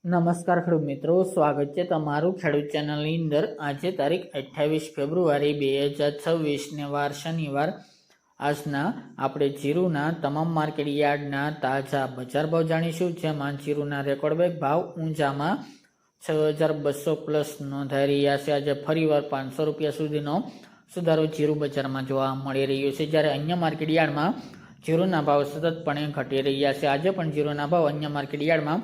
નમસ્કાર ખેડૂત મિત્રો, સ્વાગત છે તમારું ખેડૂત ચેનલની અંદર। આજે તારીખ 28 ફેબ્રુઆરી 2026 ને વાર શનિવાર। આજના આપણે જીરુના તમામ માર્કેટ યાર્ડના તાજા બજાર ભાવ જાણીશું, જેમાં જીરુના રેકોર્ડ બ્રેક ભાવ ઊંઝામાં 6200 પ્લસ નોંધાઈ રહ્યા છે। આજે ફરીવાર 500 રૂપિયા સુધીનો સુધારો જીરુ બજારમાં જોવા મળી રહ્યો છે, જ્યારે અન્ય માર્કેટ યાર્ડમાં જીરુના ભાવ સતતપણે ઘટી રહ્યા છે। આજે પણ જીરુના ભાવ અન્ય માર્કેટ યાર્ડમાં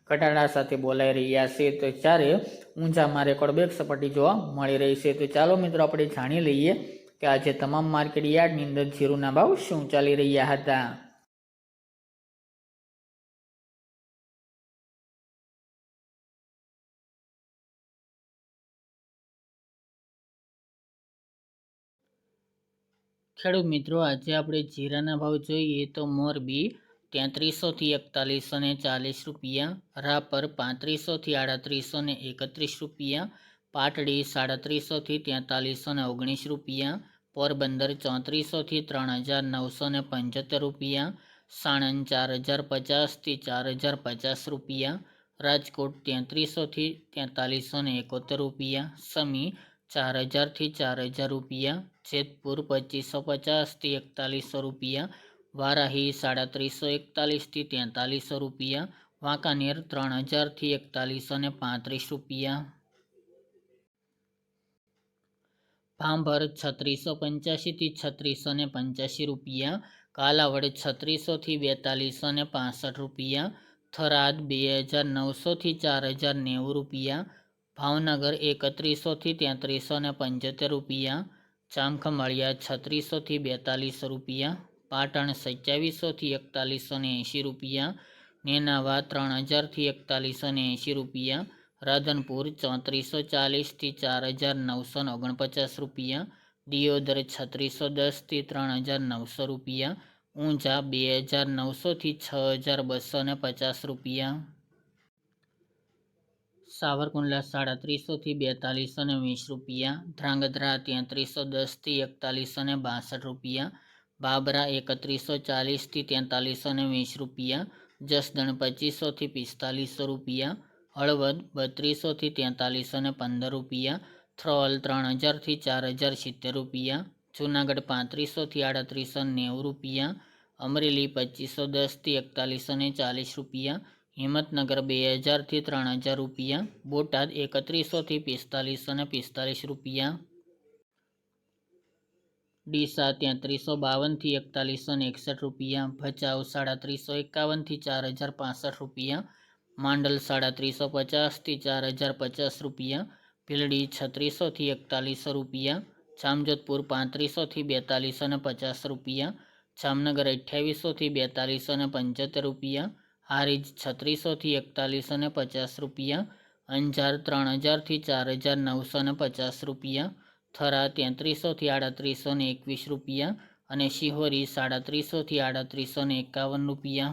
ઘટાડા સાથે બોલાઈ રહ્યા છે, તો જ્યારે ઊંઝામાં રેકોર્ડ બ્રેક સપાટી જોવા મળી રહી છે। તો ચાલો મિત્રો આપણે જાણી લઈએ કે આજે તમામ માર્કેટ યાર્ડની અંદર જીરુના ભાવ શું ચાલી રહ્યા હતા। ખેડૂત મિત્રો, આજે આપણે જીરાના ભાવ જોઈએ તો મોરબી 3300 થી 4140 રૂપિયા, રાપર 3500 થી 3831 રૂપિયા, પાટડી 3700 થી 4319 રૂપિયા, પોરબંદર 3400 થી 3975 રૂપિયા, સાણંદ 4050 થી 4050 રૂપિયા, રાજકોટ 3300 થી 4371 રૂપિયા, સમી 4000 થી 4000 રૂપિયા, જેતપુર 2550 થી 4100 રૂપિયા, વારાહી 3741 થી 4300 રૂપિયા, વાંકાનેર 3000 થી 4135 રૂપિયા, ભાંભર 3685 થી 3685 રૂપિયા, કાલાવડ 3600 થી 4265 રૂપિયા, થરાદ 2900 થી 4090 રૂપિયા, ભાવનગર 3100 થી 3375 રૂપિયા, ચામખંભાળિયા 3600 થી 4200 રૂપિયા, પાટણ 2700 થી 4180 રૂપિયા, નેનાવા 3000 થી 4180 રૂપિયા, રાધનપુર 3440 થી 4949 રૂપિયા, દિયોદર 3610 થી 3900 રૂપિયા, ઊંઝા 2900 થી 6250 રૂપિયા, સાવરકુંડલા 3700 થી 4220 રૂપિયા, ધ્રાંગધ્રા 3310 થી 4162 રૂપિયા, બાબરા 3140 થી 4320 રૂપિયા, જસદણ 2500 થી 4500 રૂપિયા, હળવદ 3200 થી 4315 રૂપિયા, થ્રોલ 3000 થી 4070 રૂપિયા, જૂનાગઢ 3500 થી 3890 રૂપિયા, અમરેલી 2510 થી 4140 રૂપિયા, હિંમતનગર 2000 થી 3000 રૂપિયા, બોટાદ 3100 થી 4545 રૂપિયા, ડીસા 3352 થી 4161 રૂપિયા, ભચાઉ 3751 થી 4065 રૂપિયા, માંડલ 3750 થી 4050 રૂપિયા, ભીલડી 3600 થી 4100 રૂપિયા, જામજોધપુર 3500 થી 4250 રૂપિયા, જામનગર 2800 થી 4275 રૂપિયા, હારીજ 3600 થી 4150 રૂપિયા, અંજાર 3000 થી 4950 રૂપિયા, થરા 3300 થી 3821 રૂપિયા અને શિહોરી 3700 થી 3851 રૂપિયા।